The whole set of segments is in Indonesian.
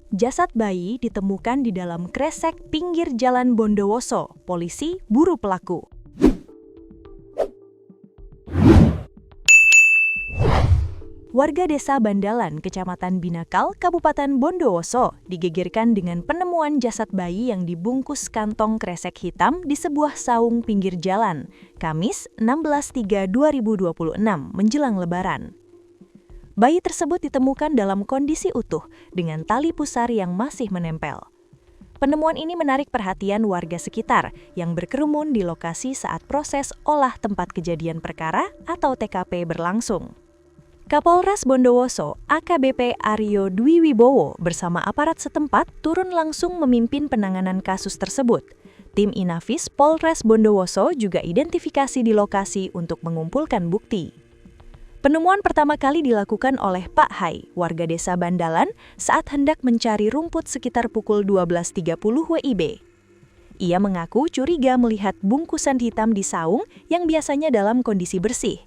Jasad bayi ditemukan di dalam kresek pinggir Jalan Bondowoso. Polisi buru pelaku. Warga desa Bandalan, Kecamatan Binakal, Kabupaten Bondowoso, digegerkan dengan penemuan jasad bayi yang dibungkus kantong kresek hitam di sebuah saung pinggir jalan, Kamis 16/3/2026 menjelang Lebaran. Bayi tersebut ditemukan dalam kondisi utuh dengan tali pusar yang masih menempel. Penemuan ini menarik perhatian warga sekitar yang berkerumun di lokasi saat proses olah tempat kejadian perkara atau TKP berlangsung. Kapolres Bondowoso, AKBP Aryo Dwi Wibowo bersama aparat setempat turun langsung memimpin penanganan kasus tersebut. Tim Inafis Polres Bondowoso juga identifikasi di lokasi untuk mengumpulkan bukti. Penemuan pertama kali dilakukan oleh Pak Hai, warga desa Bandalan, saat hendak mencari rumput sekitar pukul 12.30 WIB. Ia mengaku curiga melihat bungkusan hitam di saung yang biasanya dalam kondisi bersih.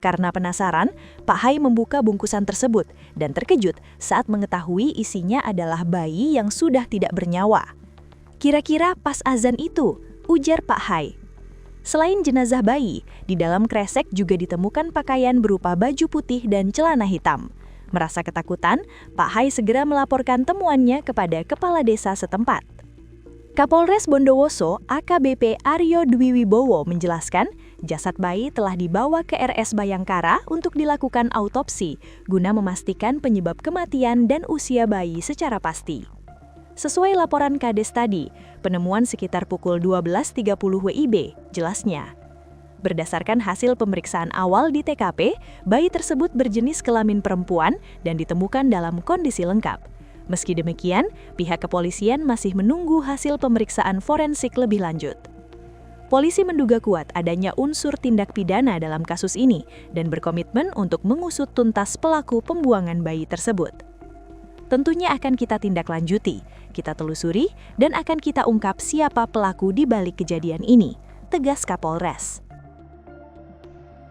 Karena penasaran, Pak Hai membuka bungkusan tersebut dan terkejut saat mengetahui isinya adalah bayi yang sudah tidak bernyawa. Kira-kira pas azan itu, ujar Pak Hai. Selain jenazah bayi, di dalam kresek juga ditemukan pakaian berupa baju putih dan celana hitam. Merasa ketakutan, Pak Hai segera melaporkan temuannya kepada kepala desa setempat. Kapolres Bondowoso, AKBP Aryo Dwi Wibowo menjelaskan, jasad bayi telah dibawa ke RS Bayangkara untuk dilakukan autopsi, guna memastikan penyebab kematian dan usia bayi secara pasti. Sesuai laporan Kades tadi, penemuan sekitar pukul 12.30 WIB, jelasnya. Berdasarkan hasil pemeriksaan awal di TKP, bayi tersebut berjenis kelamin perempuan dan ditemukan dalam kondisi lengkap. Meski demikian, pihak kepolisian masih menunggu hasil pemeriksaan forensik lebih lanjut. Polisi menduga kuat adanya unsur tindak pidana dalam kasus ini dan berkomitmen untuk mengusut tuntas pelaku pembuangan bayi tersebut. Tentunya akan kita tindak lanjuti, kita telusuri, dan akan kita ungkap siapa pelaku di balik kejadian ini, tegas Kapolres.